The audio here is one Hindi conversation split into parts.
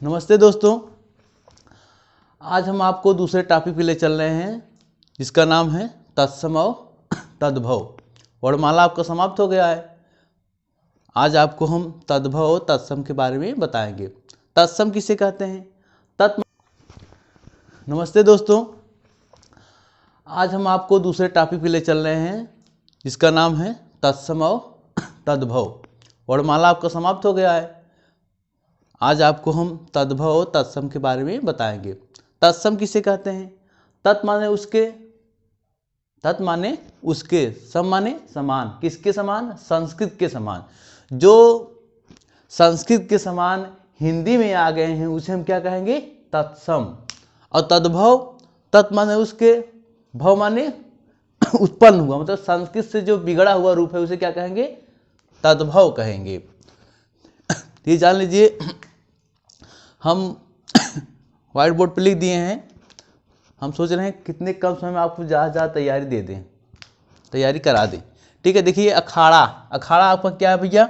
नमस्ते दोस्तों, आज हम आपको दूसरे टॉपिक पे ले चल रहे हैं जिसका नाम है तत्सम और तद्भव। वर्णमाला आपका समाप्त हो गया है। आज आपको हम तद्भव और तत्सम के बारे में बताएंगे। तत्सम किसे कहते हैं? नमस्ते दोस्तों, आज हम आपको दूसरे टॉपिक पे ले चल रहे हैं जिसका नाम है तत्सम और तद्भव। वर्णमाला आपका समाप्त हो गया है। आज आपको हम तद्भव और तत्सम के बारे में बताएंगे। तत्सम किसे कहते हैं? तत् माने उसके, तत् माने उसके, सम माने समान। किसके समान? संस्कृत के समान। जो संस्कृत के समान हिंदी में आ गए हैं उसे हम क्या कहेंगे? तत्सम। और तद्भव, तत् माने उसके, भव माने उत्पन्न हुआ, मतलब संस्कृत से जो बिगड़ा हुआ रूप है उसे क्या कहेंगे? तद्भव कहेंगे। ये जान लीजिए, हम व्हाइट बोर्ड पर लिख दिए हैं। हम सोच रहे हैं कितने कम समय में आपको ज़्यादा तैयारी दे दें, तैयारी करा दें। ठीक है, देखिए अखाड़ा, अखाड़ा आपका क्या है भैया?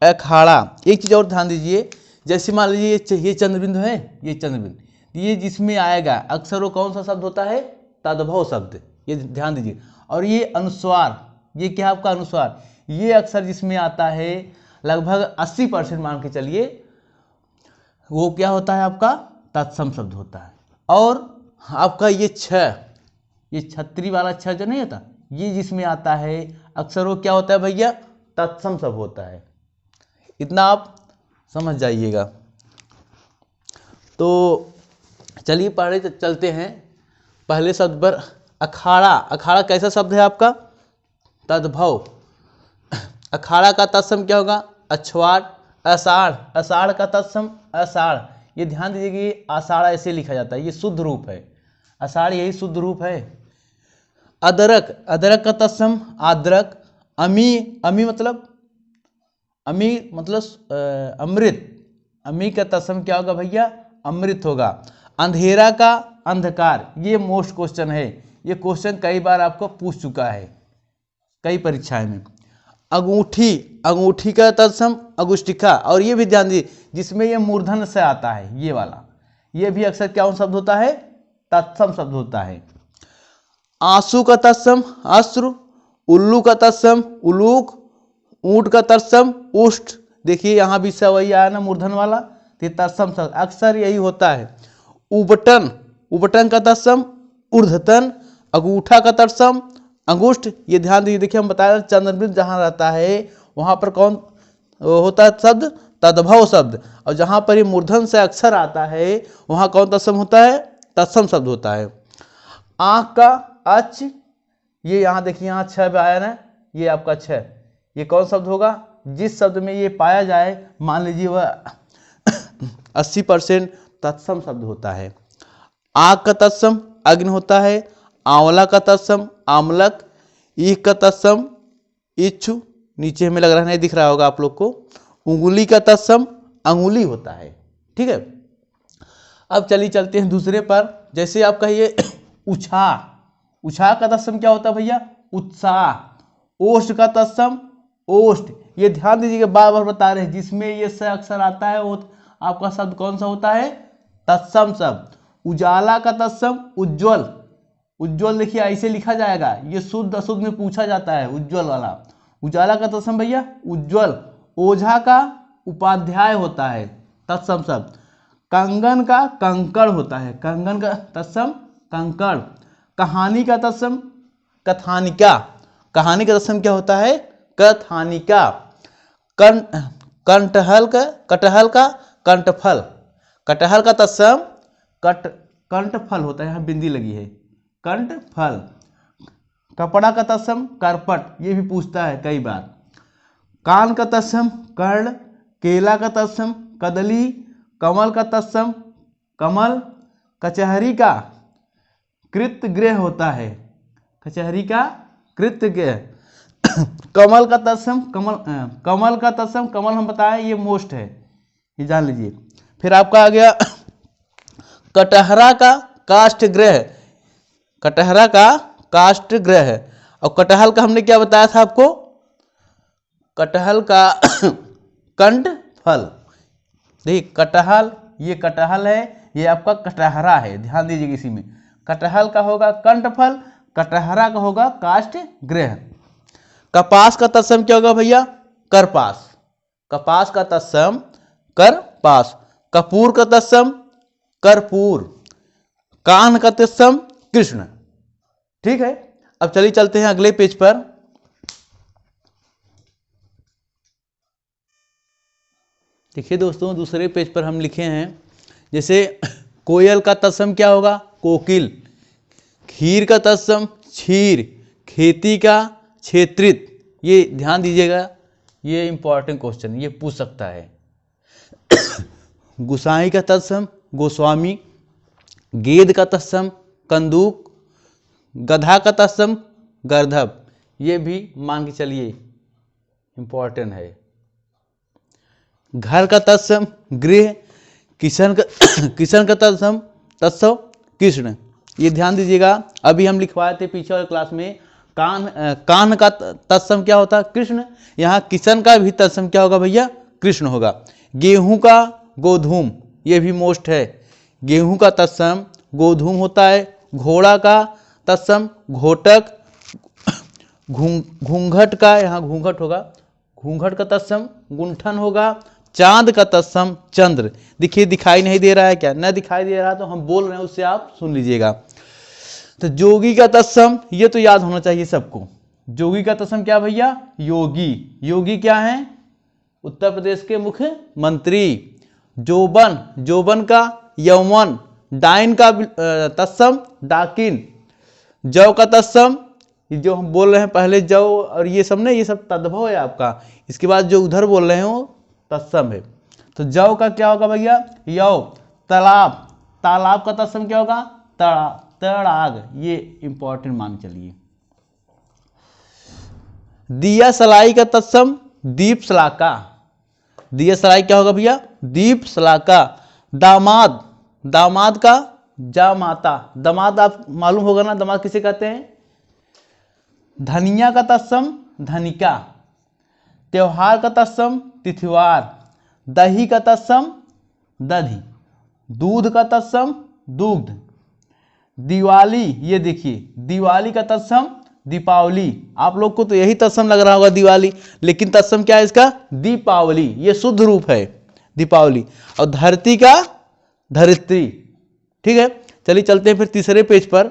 अखाड़ा। एक चीज़ और ध्यान दीजिए, जैसे मान लीजिए ये चंद्रबिंदु है, ये चंद्रबिंदु, ये जिसमें आएगा अक्सर वो कौन सा शब्द होता है? तद्भव शब्द। ये ध्यान दीजिए। और ये अनुस्वार, ये क्या आपका अनुस्वार, ये अक्सर जिसमें आता है लगभग 80% मान के चलिए, वो क्या होता है? आपका तत्सम शब्द होता है। और आपका ये छह, ये छतरी वाला छह जो नहीं होता, ये जिसमें आता है अक्सर वो क्या होता है भैया? तत्सम शब्द होता है। इतना आप समझ जाइएगा। तो चलिए पढ़े चलते हैं पहले शब्द पर। अखाड़ा, अखाड़ा कैसा शब्द है आपका? तद्भव। अखाड़ा का तत्सम क्या होगा? अछवाड़। आषाढ़, आषाढ़ का तत्सम आषाढ़। ये ध्यान दीजिए कि आषाढ़ ऐसे लिखा जाता है, ये शुद्ध रूप है। आषाढ़ यही शुद्ध रूप है। अदरक, अदरक का तत्सम आद्रक। अमी, अमी मतलब, अमी मतलब अमृत। अमी का तत्सम क्या होगा भैया? अमृत होगा। अंधेरा का अंधकार, ये मोस्ट क्वेश्चन है। ये क्वेश्चन कई बार आपको पूछ चुका है कई परीक्षाएं में। अंगूठी, अंगूठी का तत्सम अंगुष्ठिका। और ये भी ध्यान दीजिए, जिसमें ये मूर्धन से आता है, ये वाला, ये भी अक्सर क्या शब्द होता है? तत्सम शब्द होता है। आंसू का तत्सम अश्रु। उल्लू का तत्सम उलूक। ऊंट का तत्सम उष्ट। देखिए यहाँ भी सब वही आया ना, मूर्धन वाला, तो तत्सम शब्द अक्सर यही होता है। उबटन, उबटन का तत्सम ऊर्ध्वतन। अंगूठा का तत्सम अंगुष्ठ। ये ध्यान दीजिए, देखिए हम बताया चंद्रबिंदु जहाँ रहता है वहाँ पर कौन होता है शब्द? तद्भव शब्द। और जहाँ पर ये मूर्धन से अक्षर आता है वहाँ कौन तत्सम होता है? तत्सम शब्द होता है। आँख का अच, ये यहाँ देखिए, यहाँ छह पे आया ना, ये आपका छह, ये कौन शब्द होगा? जिस शब्द में ये पाया जाए मान लीजिए वह 80% तत्सम शब्द होता है। आँख का तत्सम अग्नि होता है। आंवला का तत्सम आमलक। ईख का तत्सम इच्छु, नीचे हमें लग रहा है नहीं दिख रहा होगा आप लोग को। उंगली का तत्सम अंगुली होता है। ठीक है, अब चलिए चलते हैं दूसरे पर। जैसे आपका ये उत्साह, उत्साह का तत्सम क्या होता है भैया? उत्साह। ओष्ठ का तत्सम ओष्ठ। ये ध्यान दीजिएगा, बार बार बता रहे हैं, जिसमें ये स अक्षर आता है वो आपका शब्द कौन सा होता है? तत्सम शब्द। उजाला का तत्सम उज्ज्वल। उज्ज्वल देखिए ऐसे लिखा जाएगा, ये शुद्ध अशुद्ध में पूछा जाता है, उज्ज्वल वाला। उजाला का तत्सम भैया उज्ज्वल। ओझा का उपाध्याय होता है, तत्सम शब्द। कंगन का कंकड़ होता है, कंगन का तत्सम कंकड़। कहानी का तत्सम कथानिका। कहानी का तत्सम क्या होता है? कथानिका। कंठहल का, कटहल का कंठफल। कटहल का तत्सम कंठफल होता है, यहाँ बिंदी लगी है, कंठफल। कपड़ा का तत्सम करपट, ये भी पूछता है कई बार। कान का तत्सम कर्ण। केला का तत्सम कदली। कमल का तत्सम कमल। कचहरी का कृतगृह होता है, कचहरी का कृतगृह। कमल का तत्सम कमल, कमल का तत्सम कमल हम बताएं ये मोस्ट है, ये जान लीजिए। फिर आपका आ गया कटहरा का काष्ठगृह। कटहरा का काष्ठगृह है। और कटहल का हमने क्या बताया था आपको? कटहल का कंठफल। देखिए कटहल ये कटहल है, ये आपका कटहरा है, ध्यान दीजिएगा इसी में। कटहल का होगा कंठफल, कटहरा का होगा काष्ठ गृह। कपास का तत्सम क्या होगा भैया? करपास। कपास का तत्सम करपास। कपूर का तत्सम कर्पूर। कान का तत्सम कृष्ण। ठीक है, अब चलिए चलते हैं अगले पेज पर। देखिए दोस्तों, दूसरे पेज पर हम लिखे हैं, जैसे कोयल का तत्सम क्या होगा? कोकिल। खीर का तत्सम क्षीर। खेती का क्षेत्रित। ये ध्यान दीजिएगा, ये इंपॉर्टेंट क्वेश्चन, ये पूछ सकता है। गुसाई का तत्सम गोस्वामी। गेद का तत्सम कंदूक। गधा का तत्सम गर्दभ। ये भी मान के चलिए इंपॉर्टेंट है। घर का तत्सम गृह। किशन का तत्सम तत्सव कृष्ण। ये ध्यान दीजिएगा, अभी हम लिखवाए थे पीछे वाले क्लास में। कान का तत्सम क्या होता? कृष्ण। यहाँ किशन का भी तत्सम क्या होगा भैया? कृष्ण होगा। गेहूं का गोधूम, ये भी मोस्ट है। गेहूं का तत्सम गोधूम होता है। घोड़ा का तत्सम घोटक। घूंघट का, यहाँ घूंघट होगा, घूंघट का तत्सम गुंठन होगा। चांद का तत्सम चंद्र। देखिए दिखाई नहीं दे रहा है क्या? न दिखाई दे रहा तो हम बोल रहे हैं उससे आप सुन लीजिएगा। तो जोगी का तत्सम, ये तो याद होना चाहिए सबको। जोगी का तत्सम क्या भैया? योगी। योगी क्या है? उत्तर प्रदेश के मुख्यमंत्री। जोबन, जोबन का यौवन। डाइन का तत्सम डाकिन। जौ का तत्सम, जो हम बोल रहे हैं पहले जौ और ये सब ने, ये सब तद्भव है आपका। इसके बाद जो उधर बोल रहे हैं वो तत्सम है। तो जौ का क्या होगा भैया? यौ। तालाब, तालाब का तत्सम क्या होगा? तड़ाग। ये इंपॉर्टेंट मान चलिए। दिया सलाई का तत्सम दीप सलाका। दिया सलाई क्या होगा भैया? दीप सलाका। दामाद, दामाद का जामाता। दामाद आप मालूम होगा ना, दामाद किसे कहते हैं? धनिया का तत्सम धनिका। त्योहार का तत्सम तिथिवार। दही का तत्सम दधी। दूध का तत्सम दुग्ध। दिवाली, ये देखिए दिवाली का तत्सम दीपावली। आप लोग को तो यही तत्सम लग रहा होगा दिवाली, लेकिन तत्सम क्या है इसका? दीपावली। ये शुद्ध रूप है दीपावली। और धरती का धरित्री। ठीक है, चलिए चलते हैं फिर तीसरे पेज पर।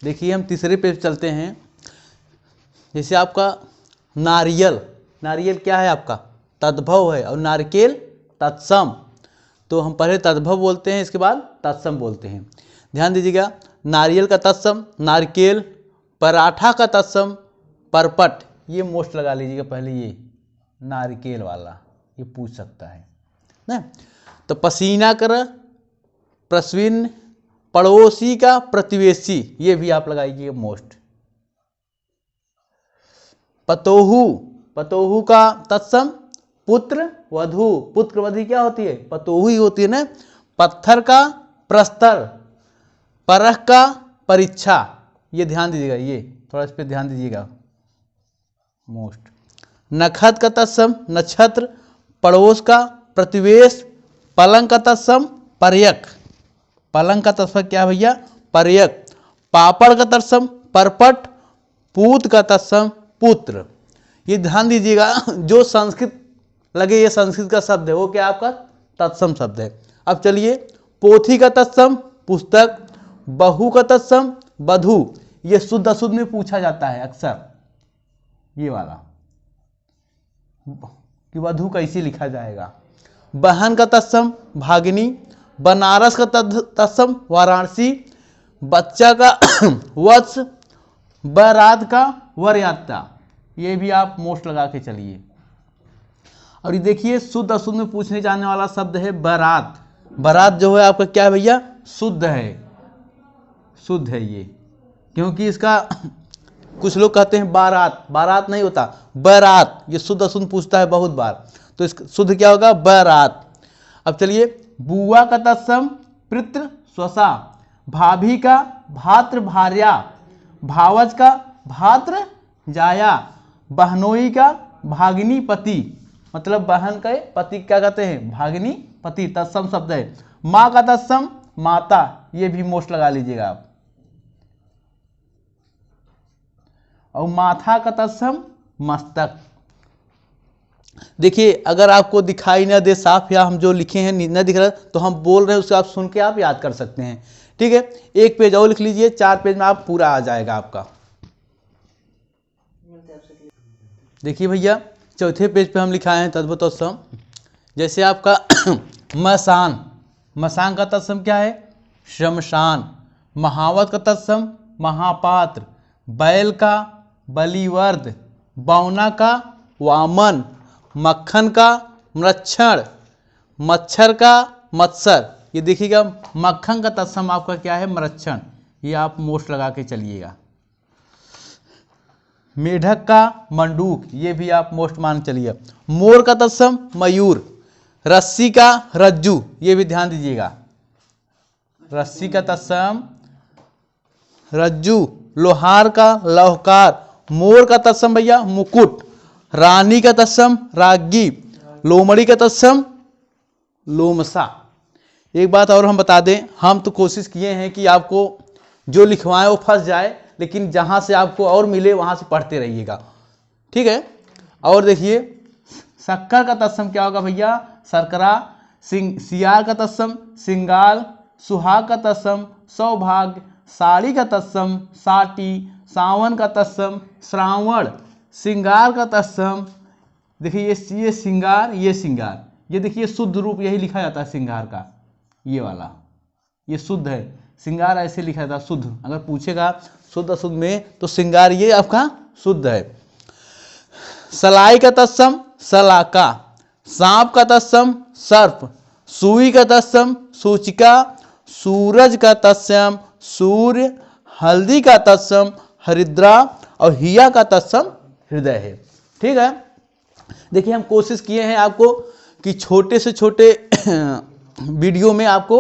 देखिए हम तीसरे पेज चलते हैं। जैसे आपका नारियल, नारियल क्या है आपका? तद्भव है। और नारकेल तत्सम। तो हम पहले तद्भव बोलते हैं, इसके बाद तत्सम बोलते हैं। ध्यान दीजिएगा, नारियल का तत्सम नारकेल। पराठा का तत्सम परपट। ये मोस्ट लगा लीजिएगा पहले, ये नारकेल वाला ये पूछ सकता है ना। तो पसीना कर प्रस्विन। पड़ोसी का प्रतिवेशी, ये भी आप लगाइए मोस्ट। पतोहू, पतोहू का तत्सम पुत्र वधू। पुत्र वधू क्या होती है? पतोहू ही होती है ना। पत्थर का प्रस्तर। परख का परीक्षा। ये ध्यान दीजिएगा, ये थोड़ा इस पर ध्यान दीजिएगा मोस्ट। नखत का तत्सम नक्षत्र। पड़ोस का प्रतिवेश। पलंग का तत्सम पर्यक। पलंग का तत्सम क्या भैया? पर्यक। पापड़ का तत्सम परपट। पूत का तत्सम पुत्र। ये ध्यान दीजिएगा, जो संस्कृत लगे ये संस्कृत का शब्द है, वो क्या आपका तत्सम शब्द है। अब चलिए, पोथी का तत्सम पुस्तक। बहू का तत्सम बधू। ये शुद्ध अशुद्ध में पूछा जाता है अक्सर, ये वाला कि वधू कैसे लिखा जाएगा। बहन का तत्सम भागिनी। बनारस का तत्सम वाराणसी। बच्चा का वत्स। बारात का वरयात्रा। ये भी आप मोस्ट लगा के चलिए। और ये देखिए शुद्ध अशुद्ध में पूछने जाने वाला शब्द है बारात। बारात जो है आपका क्या है भैया? शुद्ध है, शुद्ध है ये, क्योंकि इसका कुछ लोग कहते हैं बारात, बारात नहीं होता बारात। ये शुद्ध अशुद्ध पूछता है बहुत बार, तो इसका शुद्ध क्या होगा? बारात। अब चलिए, बुआ का तत्सम पितृ स्वसा। भाभी का भात्र भार्या। भावज का भात्र जाया। बहनोई का भागिनी पति। मतलब बहन का पति क्या कहते हैं, भागिनी पति, तत्सम शब्द है। माँ का तत्सम माता, ये भी मोस्ट लगा लीजिएगा आप। और माथा का तत्सम मस्तक। देखिए अगर आपको दिखाई ना दे साफ या हम जो लिखे हैं न दिख रहा तो हम बोल रहे हैं उसको आप सुन के आप याद कर सकते हैं। ठीक है, एक पेज और लिख लीजिए, 4 पेज में आप पूरा आ जाएगा आपका। देखिए भैया चौथे पेज पे हम लिखाए हैं तद्भव तत्सम। जैसे आपका मसान, मसान का तत्सम क्या है, शमशान। महावत का तत्सम महापात्र। बैल का बलिवर्द। बौना का वामन। मक्खन का मृक्षण। मच्छर का मत्सर। ये देखिएगा मक्खन का तत्सम आपका क्या है, मृक्षण, ये आप मोस्ट लगा के चलिएगा। मेढक का मंडूक, ये भी आप मोस्ट मान चलिए। मोर का तत्सम मयूर। रस्सी का रज्जू, ये भी ध्यान दीजिएगा, रस्सी का तत्सम रज्जू। लोहार का लौहकार। मोर का तत्सम भैया मुकुट। रानी का तत्सम राज्ञी। लोमड़ी का तत्सम लोमसा। एक बात और हम बता दें, हम तो कोशिश किए हैं कि आपको जो लिखवाएं वो फंस जाए, लेकिन जहां से आपको और मिले वहां से पढ़ते रहिएगा, ठीक है। और देखिए शक्कर का तत्सम क्या होगा भैया, शर्करा। सियार का तत्सम सिंगाल। सुहाग का तत्सम सौभाग्य। साड़ी का तत्सम साटी। सावन का तत्सम श्रावण। सिंगार का तत्सम, देखिए ये सिंगार, ये सिंगार, ये देखिए शुद्ध रूप यही लिखा जाता है सिंगार का, ये वाला ये शुद्ध है। सिंगार ऐसे लिखा जाता है शुद्ध, अगर पूछेगा शुद्ध अशुद्ध में तो सिंगार ये आपका शुद्ध है। सलाई का तत्सम सलाका। सांप का तत्सम सर्प। सुई का तत्सम सूचिका। सूरज का तत्सम सूर्य। हल्दी का तत्सम हरिद्रा। और हिया का तत्सम हृदय है, ठीक है। देखिए हम कोशिश किए हैं आपको कि छोटे से छोटे वीडियो में आपको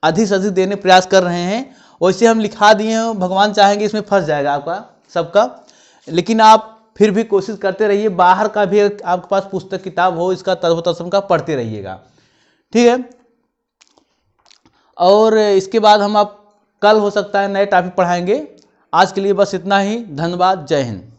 अधिक से अधिक देने प्रयास कर रहे हैं। वैसे हम लिखा दिए हैं, भगवान चाहेंगे इसमें फंस जाएगा आपका सबका, लेकिन आप फिर भी कोशिश करते रहिए। बाहर का भी आपके पास पुस्तक किताब हो इसका तद्भव तत्सम का, पढ़ते रहिएगा, ठीक है। और इसके बाद हम आप कल हो सकता है नए टॉपिक पढ़ाएंगे। आज के लिए बस इतना ही, धन्यवाद, जय हिंद।